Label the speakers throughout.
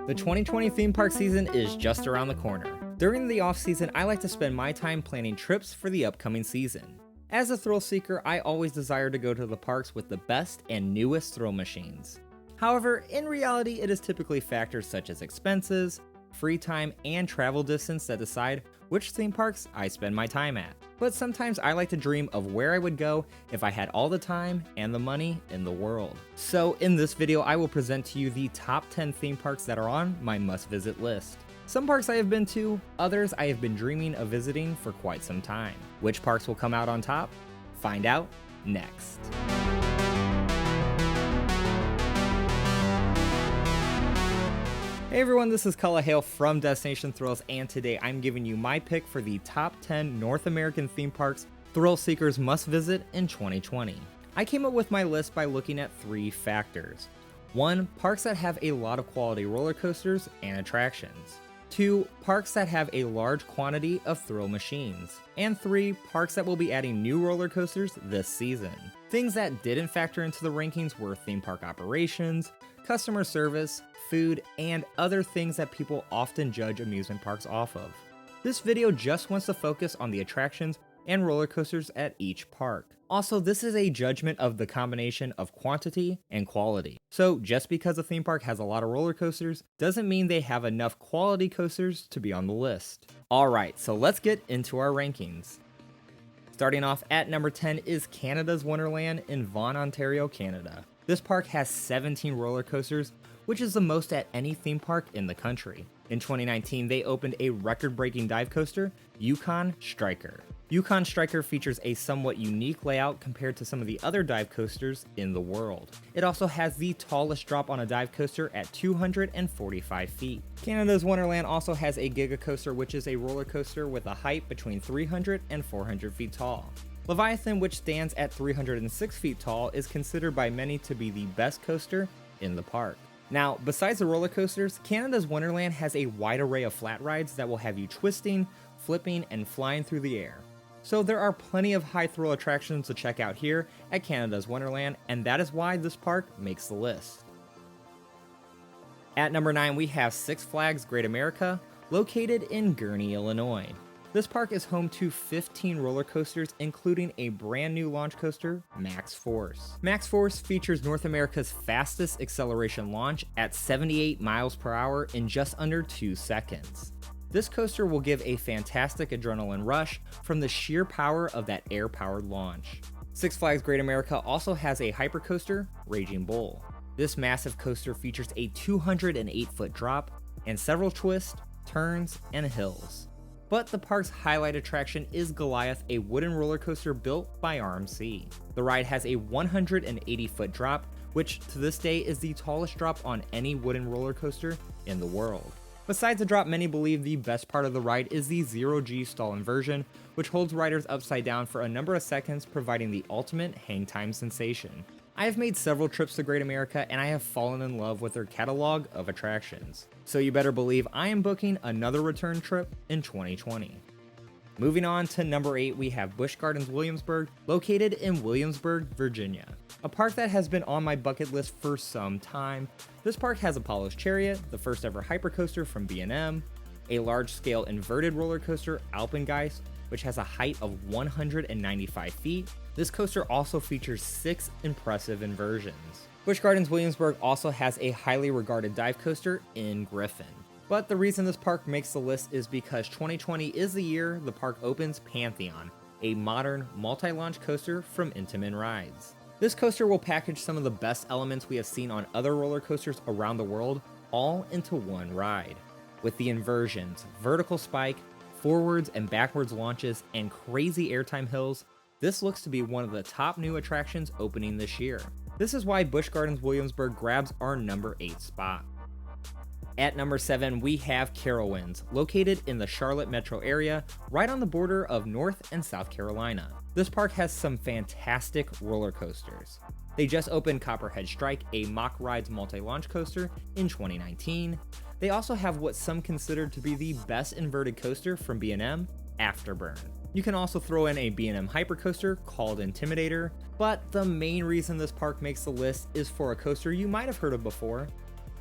Speaker 1: The 2020 theme park season is just around the corner. During the off-season, I like to spend my time planning trips for the upcoming season. As a thrill seeker, I always desire to go to the parks with the best and newest thrill machines. However, in reality, it is typically factors such as expenses, free time, and travel distance that decide which theme parks I spend my time at. But sometimes I like to dream of where I would go if I had all the time and the money in the world. So in this video, I will present to you the top 10 theme parks that are on my must-visit list. Some parks I have been to, others I have been dreaming of visiting for quite some time. Which parks will come out on top? Find out next. Hey everyone, this is Cullah Hale from Destination Thrills, and today I'm giving you my pick for the top 10 North American theme parks thrill seekers must visit in 2020. I came up with my list by looking at 3 factors. 1. Parks that have a lot of quality roller coasters and attractions. 2. Parks that have a large quantity of thrill machines. And 3. Parks that will be adding new roller coasters this season. Things that didn't factor into the rankings were theme park operations, customer service, food, and other things that people often judge amusement parks off of. This video just wants to focus on the attractions and roller coasters at each park. Also, this is a judgment of the combination of quantity and quality. So just because a theme park has a lot of roller coasters doesn't mean they have enough quality coasters to be on the list. Alright, so let's get into our rankings. Starting off at number 10 is Canada's Wonderland in Vaughan, Ontario, Canada. This park has 17 roller coasters, which is the most at any theme park in the country. In 2019, they opened a record-breaking dive coaster, Yukon Striker. Yukon Striker features a somewhat unique layout compared to some of the other dive coasters in the world. It also has the tallest drop on a dive coaster at 245 feet. Canada's Wonderland also has a Giga Coaster, which is a roller coaster with a height between 300 and 400 feet tall. Leviathan, which stands at 306 feet tall, is considered by many to be the best coaster in the park. Now, besides the roller coasters, Canada's Wonderland has a wide array of flat rides that will have you twisting, flipping, and flying through the air. So there are plenty of high thrill attractions to check out here at Canada's Wonderland, and that is why this park makes the list. At number 9, we have Six Flags Great America, located in Gurnee, Illinois. This park is home to 15 roller coasters, including a brand new launch coaster, Max Force. Max Force features North America's fastest acceleration launch at 78 miles per hour in just under 2 seconds. This coaster will give a fantastic adrenaline rush from the sheer power of that air-powered launch. Six Flags Great America also has a hypercoaster, Raging Bull. This massive coaster features a 208-foot drop and several twists, turns, and hills. But the park's highlight attraction is Goliath, a wooden roller coaster built by RMC. The ride has a 180-foot drop, which to this day is the tallest drop on any wooden roller coaster in the world. Besides the drop, many believe the best part of the ride is the zero-G stall inversion, which holds riders upside down for a number of seconds, providing the ultimate hang time sensation. I have made several trips to Great America, and I have fallen in love with their catalog of attractions. So you better believe I am booking another return trip in 2020. Moving on to number 8, we have Busch Gardens Williamsburg, located in Williamsburg, Virginia. A park that has been on my bucket list for some time. This park has Apollo's Chariot, the first ever hypercoaster from B&M, a large-scale inverted roller coaster, Alpengeist, which has a height of 195 feet. This coaster also features 6 impressive inversions. Busch Gardens Williamsburg also has a highly regarded dive coaster in Griffin. But the reason this park makes the list is because 2020 is the year the park opens Pantheon, a modern multi-launch coaster from Intamin Rides. This coaster will package some of the best elements we have seen on other roller coasters around the world, all into one ride. With the inversions, vertical spike, forwards and backwards launches, and crazy airtime hills, this looks to be one of the top new attractions opening this year. This is why Busch Gardens Williamsburg grabs our number 8 spot. At number 7, we have CAROWINDS, located in the Charlotte metro area, right on the border of North and South Carolina. This park has some fantastic roller coasters. They just opened Copperhead Strike, a mock rides multi-launch coaster, in 2019. They also have what some consider to be the best inverted coaster from B&M, Afterburn. You can also throw in a B&M hypercoaster called Intimidator, but the main reason this park makes the list is for a coaster you might have heard of before,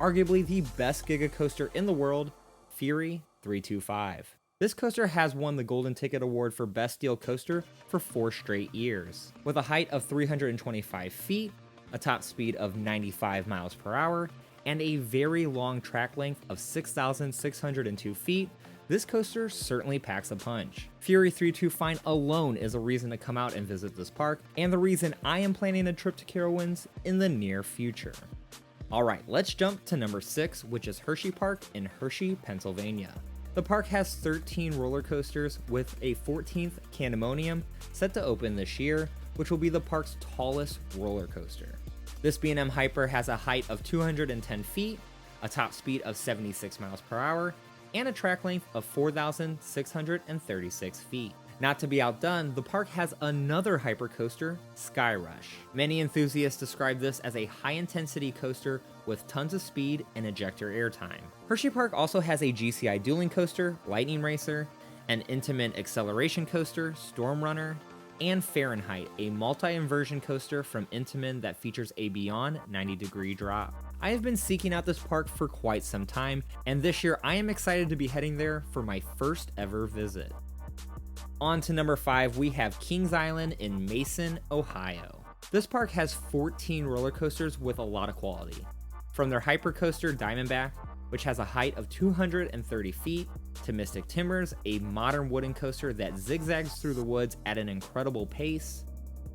Speaker 1: arguably the best Giga coaster in the world, Fury 325. This coaster has won the Golden Ticket Award for Best Steel Coaster for 4 straight years. With a height of 325 feet, a top speed of 95 miles per hour, and a very long track length of 6,602 feet, this coaster certainly packs a punch. Fury 325 alone is a reason to come out and visit this park, and the reason I am planning a trip to CAROWINDS in the near future. Alright, let's jump to number 6, which is HERSHEYPARK in Hershey, Pennsylvania. The park has 13 roller coasters with a 14th Candemonium set to open this year, which will be the park's tallest roller coaster. This B&M Hyper has a height of 210 feet, a top speed of 76 miles per hour, and a track length of 4,636 feet. Not to be outdone, the park has another hyper coaster, Sky Rush. Many enthusiasts describe this as a high-intensity coaster with tons of speed and ejector airtime. HERSHEYPARK also has a GCI dueling coaster, Lightning Racer, an Intamin acceleration coaster, Storm Runner, and Fahrenheit, a multi-inversion coaster from Intamin that features a beyond 90-degree drop. I have been seeking out this park for quite some time, and this year I am excited to be heading there for my first ever visit. On to number 5, we have Kings Island in Mason, Ohio. This park has 14 roller coasters with a lot of quality. From their hypercoaster Diamondback, which has a height of 230 feet, to Mystic Timbers, a modern wooden coaster that zigzags through the woods at an incredible pace.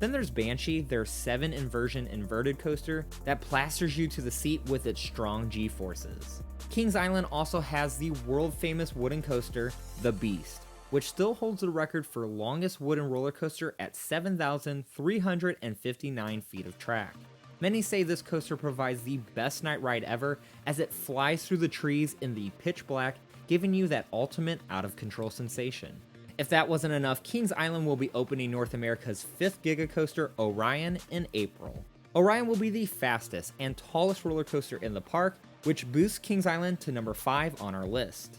Speaker 1: Then there's Banshee, their 7-inversion inverted coaster that plasters you to the seat with its strong G-forces. Kings Island also has the world-famous wooden coaster, The Beast, which still holds the record for longest wooden roller coaster at 7,359 feet of track. Many say this coaster provides the best night ride ever as it flies through the trees in the pitch black, giving you that ultimate out-of-control sensation. If that wasn't enough, Kings Island will be opening North America's 5th Giga coaster, Orion, in April. Orion will be the fastest and tallest roller coaster in the park, which boosts Kings Island to number 5 on our list.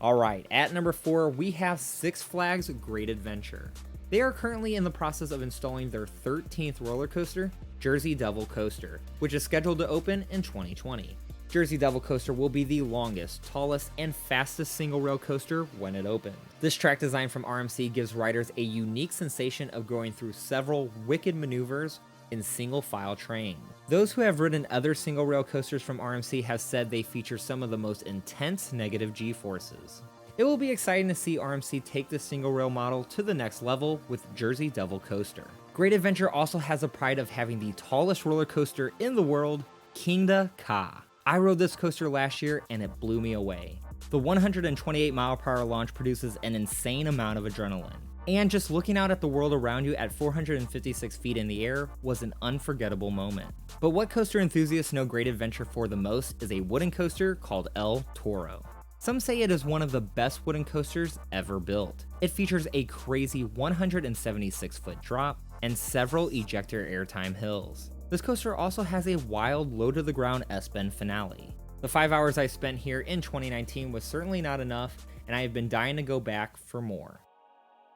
Speaker 1: Alright, at number 4, we have Six Flags Great Adventure. They are currently in the process of installing their 13th roller coaster, Jersey Devil Coaster, which is scheduled to open in 2020. Jersey Devil Coaster will be the longest, tallest, and fastest single rail coaster when it opens. This track design from RMC gives riders a unique sensation of going through several wicked maneuvers in single file train. Those who have ridden other single rail coasters from RMC have said they feature some of the most intense negative G-forces. It will be exciting to see RMC take this single rail model to the next level with Jersey Devil Coaster. Great Adventure also has the pride of having the tallest roller coaster in the world, Kingda Ka. I rode this coaster last year and it blew me away. The 128 mile/hour launch produces an insane amount of adrenaline. And just looking out at the world around you at 456 feet in the air was an unforgettable moment. But what coaster enthusiasts know Great Adventure for the most is a wooden coaster called El Toro. Some say it is one of the best wooden coasters ever built. It features a crazy 176-foot drop and several ejector airtime hills. This coaster also has a wild low-to-the-ground S-bend finale. The 5 hours I spent here in 2019 was certainly not enough, and I have been dying to go back for more.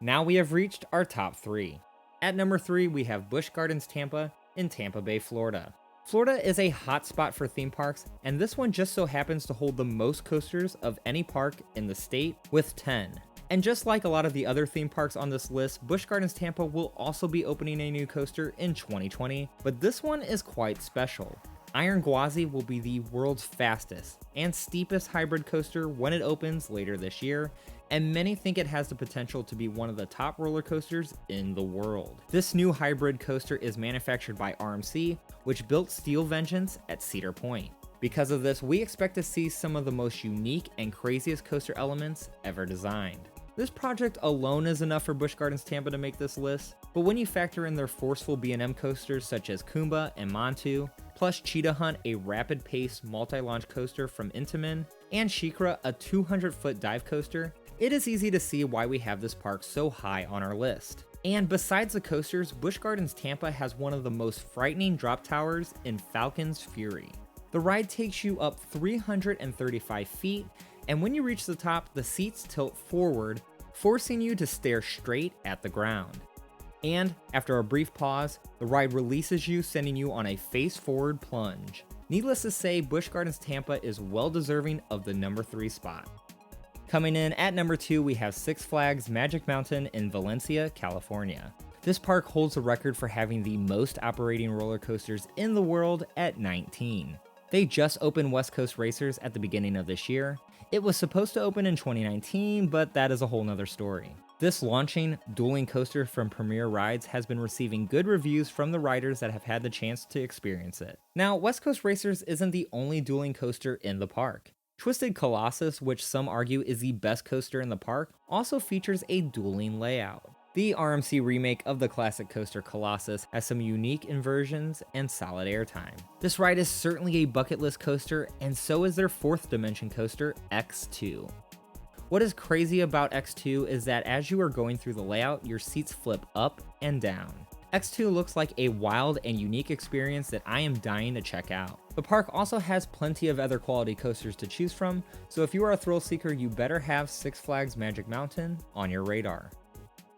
Speaker 1: Now we have reached our top 3. At number 3, we have Busch Gardens Tampa in Tampa Bay, Florida. Florida is a hot spot for theme parks, and this one just so happens to hold the most coasters of any park in the state with 10. And just like a lot of the other theme parks on this list, Busch Gardens Tampa will also be opening a new coaster in 2020, but this one is quite special. Iron Gwazi will be the world's fastest and steepest hybrid coaster when it opens later this year, and many think it has the potential to be one of the top roller coasters in the world. This new hybrid coaster is manufactured by RMC, which built Steel Vengeance at Cedar Point. Because of this, we expect to see some of the most unique and craziest coaster elements ever designed. This project alone is enough for Busch Gardens Tampa to make this list, but when you factor in their forceful B&M coasters such as Kumba and Montu, plus Cheetah Hunt, a rapid-paced multi-launch coaster from Intamin, and SheiKra, a 200-foot dive coaster, it is easy to see why we have this park so high on our list. And besides the coasters, Busch Gardens Tampa has one of the most frightening drop towers in Falcon's Fury. The ride takes you up 335 feet, and when you reach the top, the seats tilt forward, forcing you to stare straight at the ground. And after a brief pause, the ride releases you, sending you on a face-forward plunge. Needless to say, Busch Gardens Tampa is well deserving of the number 3 spot. Coming in at number 2, we have Six Flags Magic Mountain in Valencia, California. This park holds the record for having the most operating roller coasters in the world at 19. They just opened West Coast Racers at the beginning of this year. It was supposed to open in 2019, but that is a whole nother story. This launching, dueling coaster from Premier Rides has been receiving good reviews from the riders that have had the chance to experience it. Now, West Coast Racers isn't the only dueling coaster in the park. Twisted Colossus, which some argue is the best coaster in the park, also features a dueling layout. The RMC remake of the classic coaster Colossus has some unique inversions and solid airtime. This ride is certainly a bucket list coaster, and so is their 4th dimension coaster, X2. What is crazy about X2 is that as you are going through the layout, your seats flip up and down. X2 looks like a wild and unique experience that I am dying to check out. The park also has plenty of other quality coasters to choose from, so if you are a thrill seeker, you better have Six Flags Magic Mountain on your radar.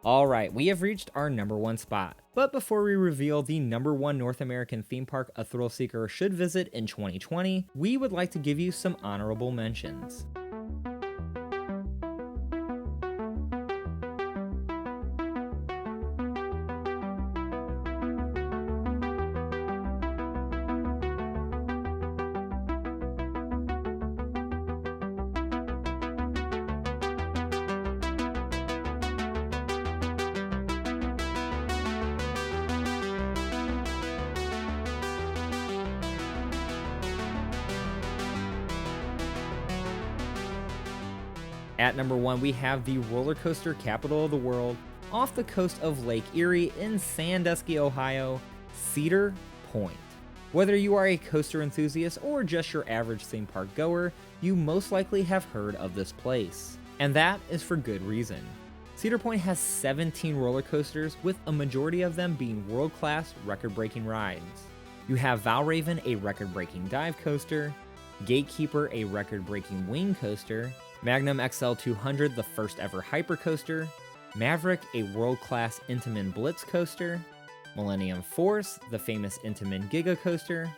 Speaker 1: Alright, we have reached our number 1 spot, but before we reveal the number 1 North American theme park a thrill seeker should visit in 2020, we would like to give you some honorable mentions. At number 1, we have the roller coaster capital of the world, off the coast of Lake Erie in Sandusky, Ohio, Cedar Point. Whether you are a coaster enthusiast or just your average theme park goer, you most likely have heard of this place. And that is for good reason. Cedar Point has 17 roller coasters, with a majority of them being world-class record-breaking rides. You have Valraven, a record-breaking dive coaster, Gatekeeper, a record-breaking wing coaster, Magnum XL 200, the first ever hyper coaster, Maverick, a world-class Intamin Blitz coaster, Millennium Force, the famous Intamin Giga coaster,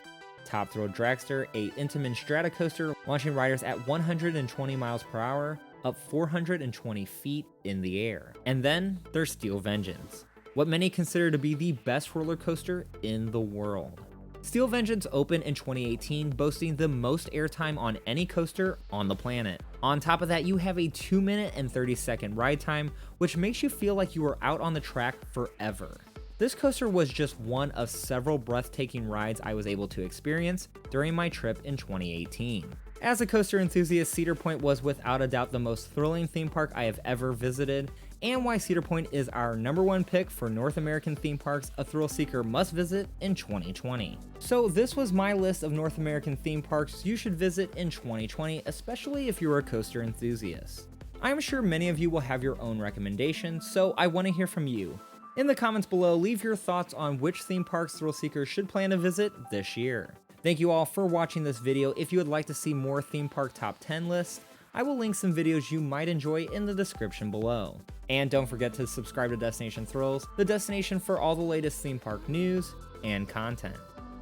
Speaker 1: Top Thrill Dragster, a Intamin Strata coaster launching riders at 120 miles per hour, up 420 feet in the air. And then there's Steel Vengeance, what many consider to be the best roller coaster in the world. Steel Vengeance opened in 2018, boasting the most airtime on any coaster on the planet. On top of that, you have a 2-minute and 30-second ride time, which makes you feel like you are out on the track forever. This coaster was just one of several breathtaking rides I was able to experience during my trip in 2018. As a coaster enthusiast, Cedar Point was without a doubt the most thrilling theme park I have ever visited, and why Cedar Point is our number 1 pick for North American theme parks a thrill seeker must visit in 2020. So this was my list of North American theme parks you should visit in 2020, especially if you're a coaster enthusiast. I'm sure many of you will have your own recommendations, so I want to hear from you. In the comments below, leave your thoughts on which theme parks thrill seekers should plan to visit this year. Thank you all for watching this video. If you would like to see more theme park top 10 lists, I will link some videos you might enjoy in the description below. And don't forget to subscribe to Destination Thrills, the destination for all the latest theme park news and content.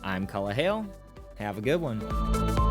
Speaker 1: I'm Cullah Hale. Have a good one.